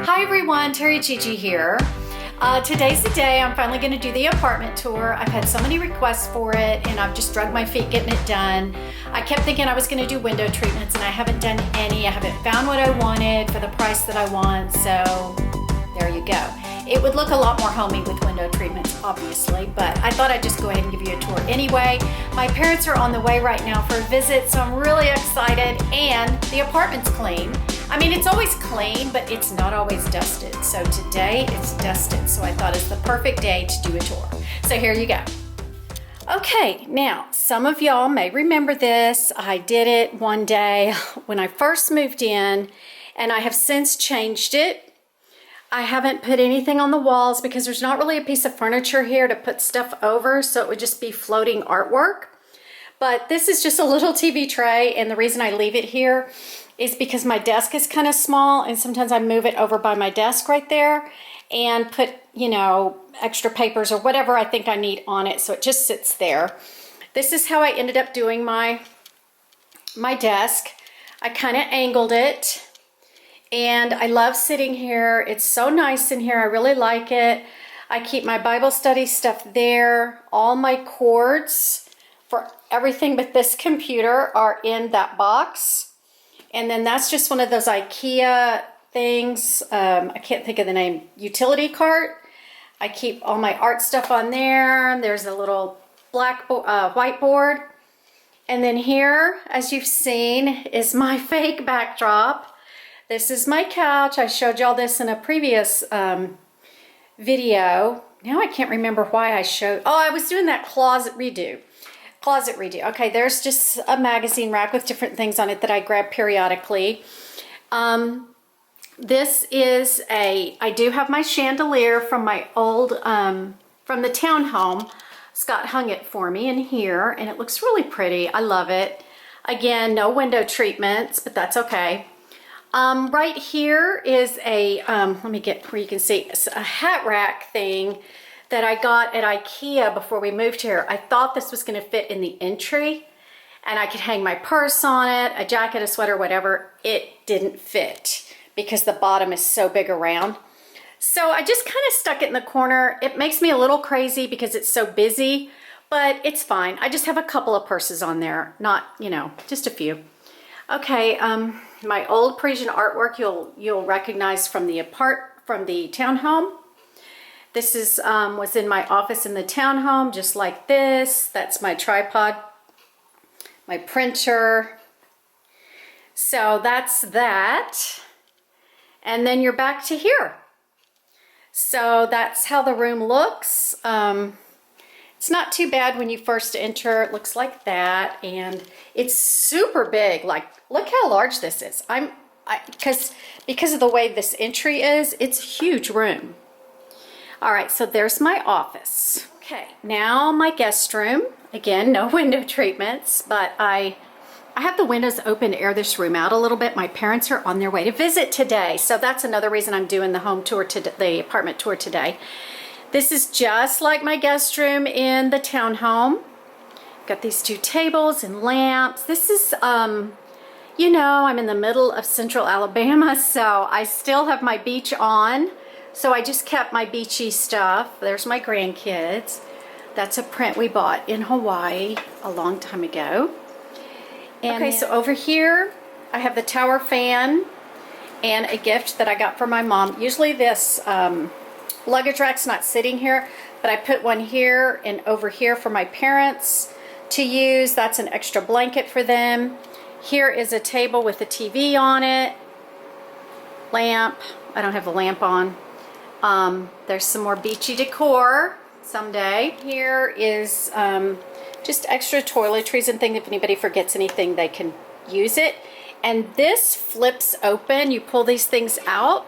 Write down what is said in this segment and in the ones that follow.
Hi everyone, TeriGigi here. Today's the day I'm finally going to do the apartment tour. I've had so many requests for it and I've just dragged my feet getting it done. I kept thinking I was going to do window treatments and I haven't done any. I haven't found what I wanted for the price that I want, so there you go. It would look a lot more homey with window treatments, obviously, but I thought I'd just go ahead and give you a tour anyway. My parents are on the way right now for a visit, so I'm really excited, and the apartment's clean. I mean, it's always clean, but it's not always dusted. So today it's dusted, so I thought it's the perfect day to do a tour. So here you go. Okay, now some of y'all may remember this. I did it one day when I first moved in, and I have since changed it. I haven't put anything on the walls because there's not really a piece of furniture here to put stuff over, so it would just be floating artwork. But this is just a little TV tray, and the reason I leave it here is because my desk is kind of small, and sometimes I move it over by my desk right there and put, you know, extra papers or whatever I think I need on it, so it just sits there. This is how I ended up doing my desk. I kind of angled it. And I love sitting here. It's so nice in here. I really like it. I keep my Bible study stuff there. All my cords for everything but this computer are in that box. And then that's just one of those IKEA things. I can't think of the name. Utility cart. I keep all my art stuff on there. There's a little whiteboard. And then here, as you've seen, is my fake backdrop. This is my couch. I showed y'all this in a previous video. Now I can't remember why I showed. Oh, I was doing that closet redo. Okay, there's just a magazine rack with different things on it that I grab periodically. This is I do have my chandelier from my old, from the townhome. Scott hung it for me in here, and it looks really pretty. I love it. Again, no window treatments, but that's okay. Right here is a, let me get where you can see, it's a hat rack thing that I got at IKEA before we moved here. I thought this was going to fit in the entry and I could hang my purse on it, a jacket, a sweater, whatever. It didn't fit because the bottom is so big around. So I just kind of stuck it in the corner. It makes me a little crazy because it's so busy, but it's fine. I just have a couple of purses on there, not, you know, just a few. Okay, my old Parisian artwork you'll recognize from the townhome. This is was in my office in the townhome, just like this. That's my tripod, my printer. So that's that. And then you're back to here. So that's how the room looks. It's not too bad when you first enter. It looks like that, and it's super big. Like, look how large this is. Because of the way this entry is, it's a huge room. All right, so there's my office. Okay, now my guest room. Again, no window treatments, but I have the windows open to air this room out a little bit. My parents are on their way to visit today, so that's another reason I'm doing the home tour today, the apartment tour today. This is just like my guest room in the townhome. Got these two tables and lamps. This is, you know, I'm in the middle of central Alabama, so I still have my beach on. So I just kept my beachy stuff. There's my grandkids. That's a print we bought in Hawaii a long time ago. And okay, so over here, I have the tower fan and a gift that I got from my mom. Usually this, luggage rack's not sitting here, but I put one here and over here for my parents to use. That's an extra blanket for them. Here is a table with a TV on it. Lamp. I don't have the lamp on. There's some more beachy decor someday. Here is just extra toiletries and things. If anybody forgets anything, they can use it. And this flips open. You pull these things out,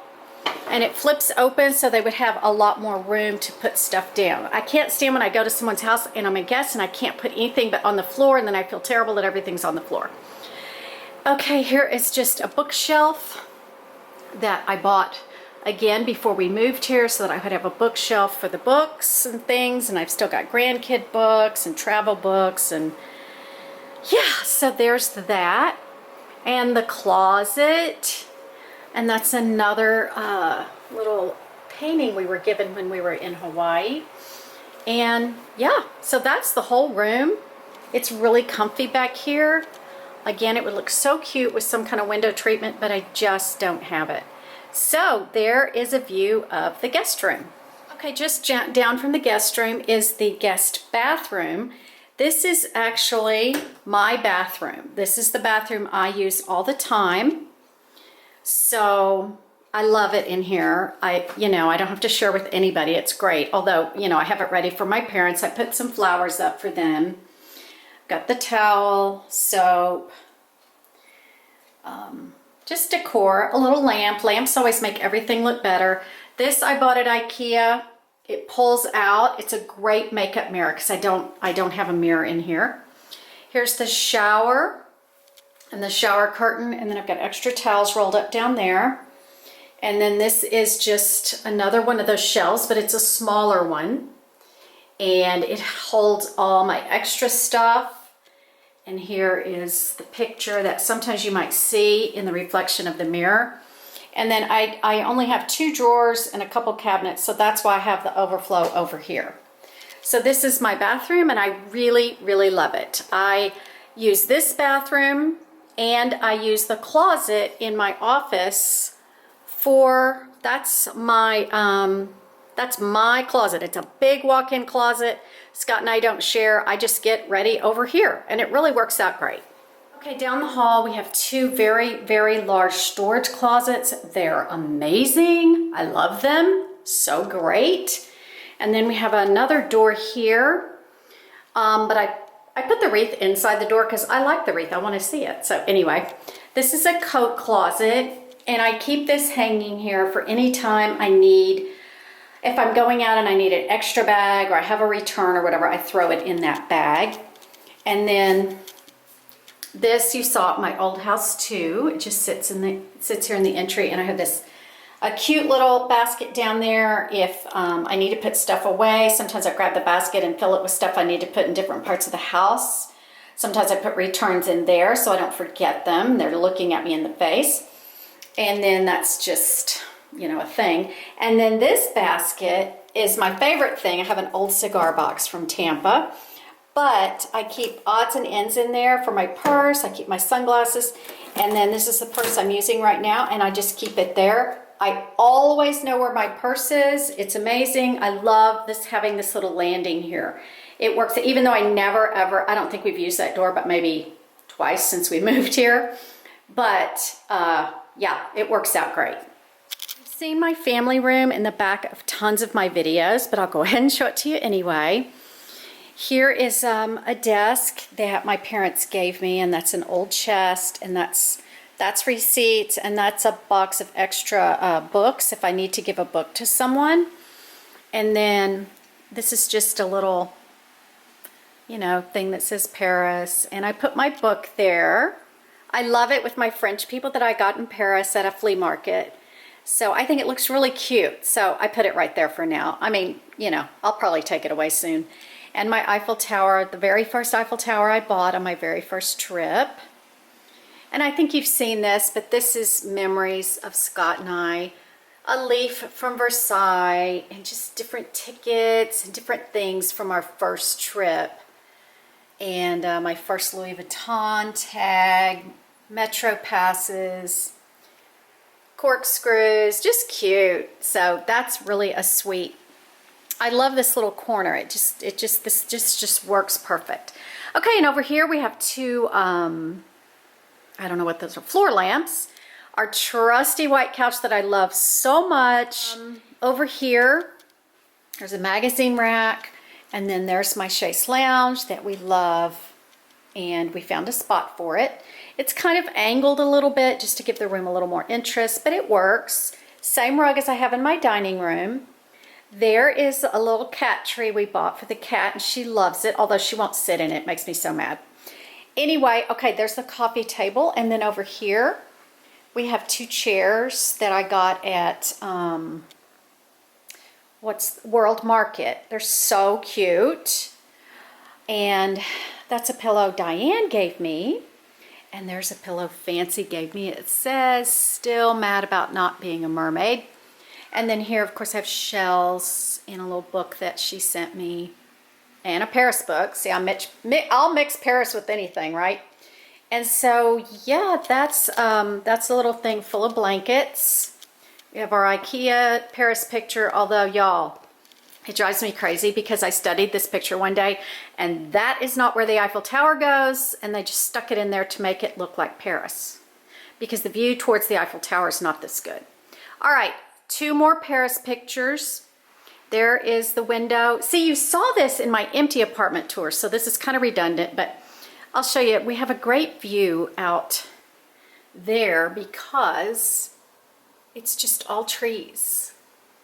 and it flips open so they would have a lot more room to put stuff down. I can't stand when I go to someone's house and I'm a guest and I can't put anything but on the floor, and then I feel terrible that everything's on the floor. Okay, here is just a bookshelf that I bought again before we moved here so that I would have a bookshelf for the books and things, and I've still got grandkid books and travel books, and yeah, so there's that. And the closet. And that's another little painting we were given when we were in Hawaii. And yeah, so that's the whole room. It's really comfy back here. Again, it would look so cute with some kind of window treatment, but I just don't have it. So there is a view of the guest room. Okay, just down from the guest room is the guest bathroom. This is actually my bathroom. This is the bathroom I use all the time. So I love it in here. I don't have to share with anybody. It's great. Although, I have it ready for my parents. I put some flowers up for them. Got the towel, soap, just decor, a little lamp. Lamps always make everything look better. This I bought at IKEA. It pulls out. It's a great makeup mirror because I don't have a mirror in here. Here's the shower and the shower curtain, and then I've got extra towels rolled up down there. And then this is just another one of those shelves, but it's a smaller one. And it holds all my extra stuff. And here is the picture that sometimes you might see in the reflection of the mirror. And then I only have 2 drawers and a couple cabinets, so that's why I have the overflow over here. So this is my bathroom, and I really, really love it. I use this bathroom, and I use the closet in my office for, that's my closet. It's a big walk-in closet. Scott and I don't share. I just get ready over here, and it really works out great. Okay, down the hall we have 2 very, very large storage closets. They're amazing. I love them. So great. And then we have another door here. But I put the wreath inside the door because I like the wreath. I want to see it. So anyway, this is a coat closet, and I keep this hanging here for any time I need. If I'm going out and I need an extra bag or I have a return or whatever, I throw it in that bag. And then this you saw at my old house too. It just sits here in the entry, and I have a cute little basket down there if I need to put stuff away. Sometimes I grab the basket and fill it with stuff I need to put in different parts of the house. Sometimes I put returns in there so I don't forget them. They're looking at me in the face. And then that's just, a thing. And then this basket is my favorite thing. I have an old cigar box from Tampa, but I keep odds and ends in there for my purse. I keep my sunglasses, and then this is the purse I'm using right now, and I just keep it there. I always know where my purse is. It's amazing. I love having this little landing here. It works, even though I don't think we've used that door, but maybe twice since we moved here. But yeah, it works out great. I've seen my family room in the back of tons of my videos, but I'll go ahead and show it to you anyway. Here is a desk that my parents gave me, and that's an old chest, and that's receipts, and that's a box of extra books if I need to give a book to someone. And then this is just a little, thing that says Paris, and I put my book there. I love it with my French people that I got in Paris at a flea market. So I think it looks really cute. So I put it right there for now. I mean, I'll probably take it away soon. And my Eiffel Tower, the very first Eiffel Tower I bought on my very first trip. And I think you've seen this, but this is memories of Scott and I. A leaf from Versailles, and just different tickets and different things from our first trip. And my first Louis Vuitton tag, Metro passes, corkscrews, just cute. So that's really a sweet. I love this little corner. This just works perfect. Okay, and over here we have 2 I don't know what those are, floor lamps. Our trusty white couch that I love so much. Over here, there's a magazine rack, and then there's my Chaise Lounge that we love, and we found a spot for it. It's kind of angled a little bit just to give the room a little more interest, but it works. Same rug as I have in my dining room. There is a little cat tree we bought for the cat, and she loves it, although she won't sit in it. It makes me so mad. Anyway, okay, there's the coffee table, and then over here we have 2 chairs that I got at World Market. They're so cute. And that's a pillow Diane gave me. And there's a pillow Fancy gave me. It says, still mad about not being a mermaid. And then here, of course, I have shells and a little book that she sent me. And a Paris book. See, I'll mix Paris with anything, right? And so, yeah, that's a little thing full of blankets. We have our IKEA Paris picture, although, y'all, it drives me crazy because I studied this picture one day, and that is not where the Eiffel Tower goes, and they just stuck it in there to make it look like Paris because the view towards the Eiffel Tower is not this good. All right, 2 more Paris pictures. There is the window. See, you saw this in my empty apartment tour, so this is kind of redundant, but I'll show you. We have a great view out there because it's just all trees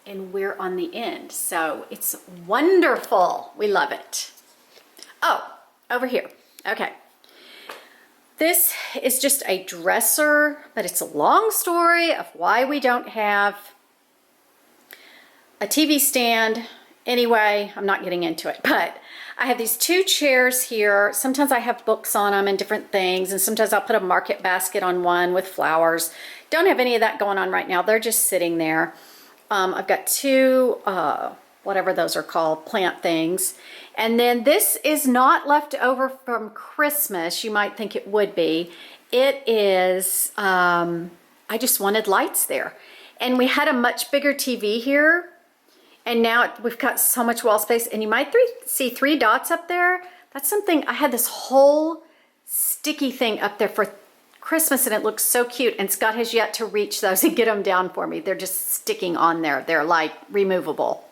and we're on the end. So it's wonderful. We love it. Oh, over here. Okay. This is just a dresser, but it's a long story of why we don't have a TV stand. Anyway, I'm not getting into it, but I have these 2 chairs here. Sometimes I have books on them and different things, and sometimes I'll put a market basket on one with flowers. Don't have any of that going on right now. They're just sitting there. I've got 2, whatever those are called, plant things. And then this is not left over from Christmas. You might think it would be. It is, I just wanted lights there. And we had a much bigger TV here. And now we've got so much wall space, and you might see 3 dots up there. That's something, I had this whole sticky thing up there for Christmas, and it looks so cute, and Scott has yet to reach those and get them down for me. They're just sticking on there. They're like removable.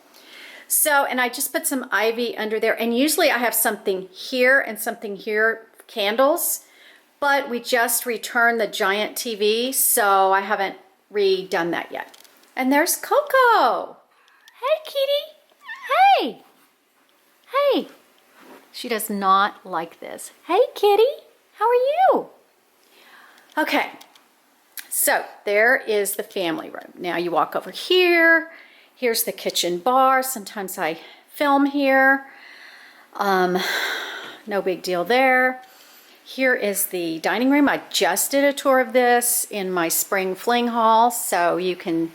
So, and I just put some ivy under there, and usually I have something here and something here, candles, but we just returned the giant TV, so I haven't redone that yet. And there's Coco. Hey, kitty. Hey. Hey. She does not like this. Hey, kitty. How are you? Okay. So there is the family room. Now you walk over here. Here's the kitchen bar. Sometimes I film here. No big deal there. Here is the dining room. I just did a tour of this in my spring fling haul, so you can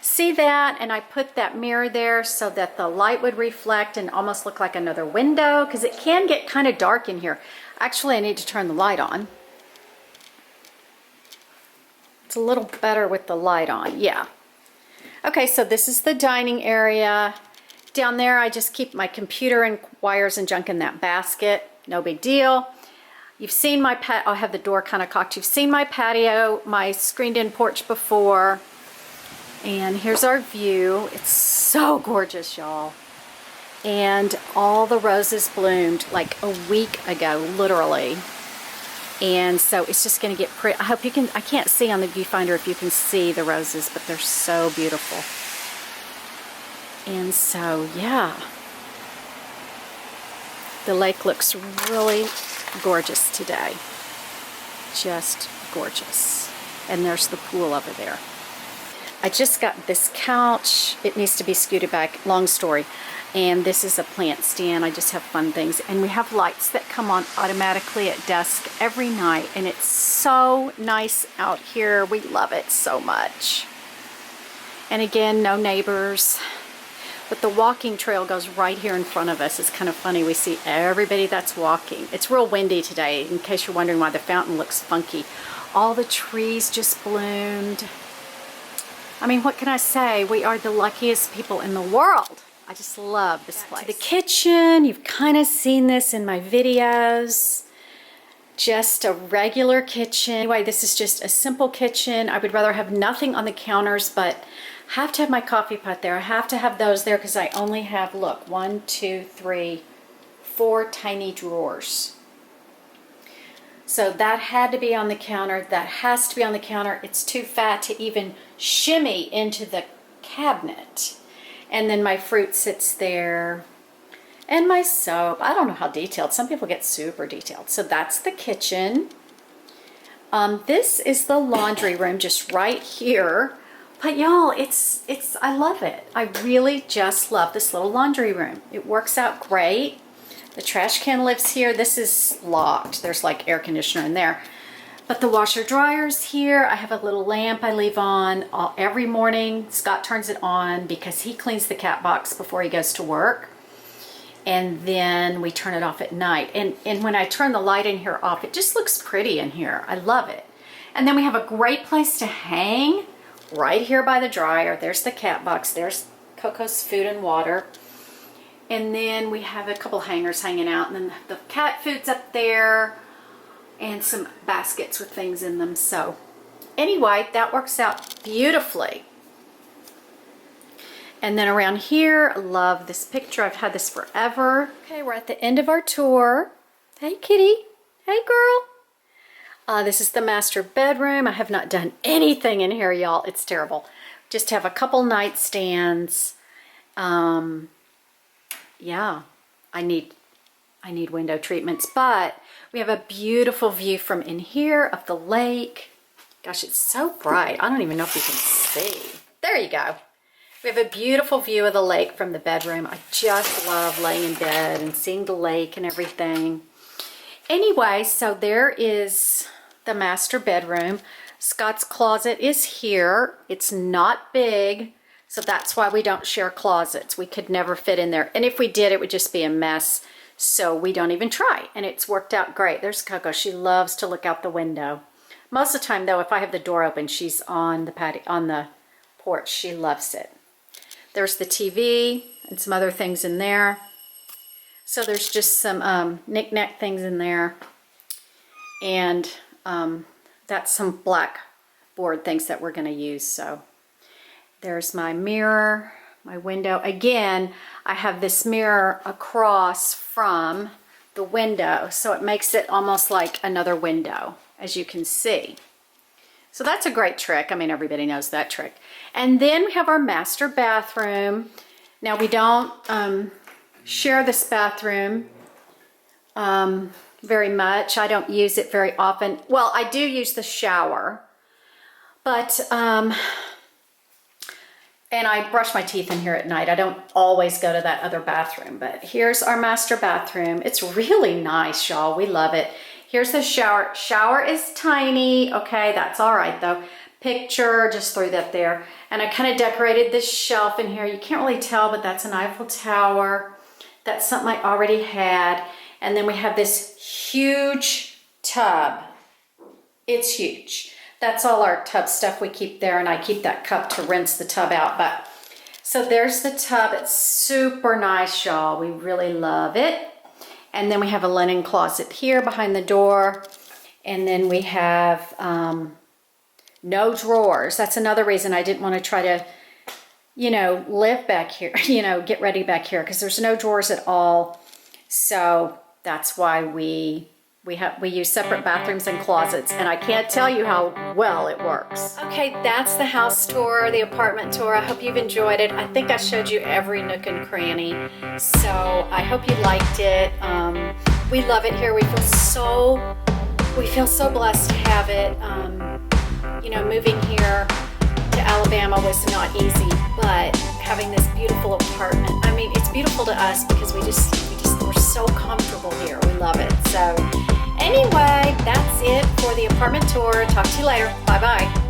see that. And I put that mirror there so that the light would reflect and almost look like another window, because it can get kind of dark in here. Actually, I need to turn the light on. It's a little better with the light on, yeah. Okay, so this is the dining area. Down there, I just keep my computer and wires and junk in that basket. No big deal. You've seen my I'll have the door kind of cocked. You've seen my patio, my screened-in porch before. And here's our view. It's so gorgeous, y'all. And all the roses bloomed like a week ago, literally. And so it's just going to get pretty. I hope you can, I can't see on the viewfinder if you can see the roses, but they're so beautiful. And so, yeah. The lake looks really gorgeous today. Just gorgeous. And there's the pool over there. I just got this couch. It needs to be scooted back. Long story. And this is a plant stand. I just have fun things. And we have lights that come on automatically at dusk every night. And it's so nice out here. We love it so much. And again, no neighbors. But the walking trail goes right here in front of us. It's kind of funny. We see everybody that's walking. It's real windy today, in case you're wondering why the fountain looks funky. All the trees just bloomed. I mean, what can I say? We are the luckiest people in the world. I just love this place. The kitchen, you've kind of seen this in my videos. Just a regular kitchen. Anyway, this is just a simple kitchen. I would rather have nothing on the counters, but I have to have my coffee pot there. I have to have those there because I only have, look, 1, 2, 3, 4 tiny drawers. So that had to be on the counter. That has to be on the counter. It's too fat to even shimmy into the cabinet. And then my fruit sits there. And my soap. I don't know how detailed. Some people get super detailed. So that's the kitchen. This is the laundry room just right here. But y'all, I love it. I really just love this little laundry room. It works out great. The trash can lives here. This is locked. There's like air conditioner in there. But the washer dryer's here. I have a little lamp I leave on every morning. Scott turns it on because he cleans the cat box before he goes to work. And then we turn it off at night. And when I turn the light in here off, it just looks pretty in here. I love it. And then we have a great place to hang right here by the dryer. There's the cat box. There's Coco's food and water. And then we have a couple hangers hanging out. And then the cat food's up there. And some baskets with things in them. So anyway, that works out beautifully. And then around here, I love this picture. I've had this forever. Okay, we're at the end of our tour. Hey, kitty. Hey, girl. This is the master bedroom. I have not done anything in here, y'all. It's terrible. Just have a couple nightstands. Yeah, I need window treatments, but we have a beautiful view from in here of the lake. Gosh, it's so bright. I don't even know if you can see. There you go. We have a beautiful view of the lake from the bedroom. I just love laying in bed and seeing the lake and everything. Anyway, so there is the master bedroom. Scott's closet is here. It's not big, so that's why we don't share closets. We could never fit in there. And if we did, it would just be a mess. So we don't even try, and it's worked out great. There's Coco. She loves to look out the window. Most of the time, though, if I have the door open, she's on the patio, on the porch. She loves it. There's the TV and some other things in there. So there's just some knick-knack things in there, and that's some blackboard things that we're going to use. So there's my mirror, my window. Again, I have this mirror across from the window, so it makes it almost like another window, as you can see. So that's a great trick. I mean, everybody knows that trick. And then we have our master bathroom. Now, we don't share this bathroom very much. I don't use it very often. Well, I do use the shower, but and I brush my teeth in here at night. I don't always go to that other bathroom, but here's our master bathroom. It's really nice, y'all. We love it. Here's the shower. Shower is tiny. Okay, that's all right though. Picture, just threw that there. And I kind of decorated this shelf in here. You can't really tell, but that's an Eiffel Tower. That's something I already had. And then we have this huge tub. It's huge. That's all our tub stuff we keep there, and I keep that cup to rinse the tub out. But so there's the tub. It's super nice, y'all. We really love it. And then we have a linen closet here behind the door. And then we have no drawers. That's another reason I didn't want to try to, you know, live back here, you know, get ready back here, because there's no drawers at all. So that's why we use separate bathrooms and closets, and I can't tell you how well it works. Okay, that's the house tour, the apartment tour. I hope you've enjoyed it. I think I showed you every nook and cranny, so I hope you liked it. We love it here. We feel so blessed to have it. You know, moving here to Alabama was not easy, but having this beautiful apartment, I mean, it's beautiful to us because we're so comfortable here. We love it. So anyway, that's it for the apartment tour. Talk to you later. Bye-bye.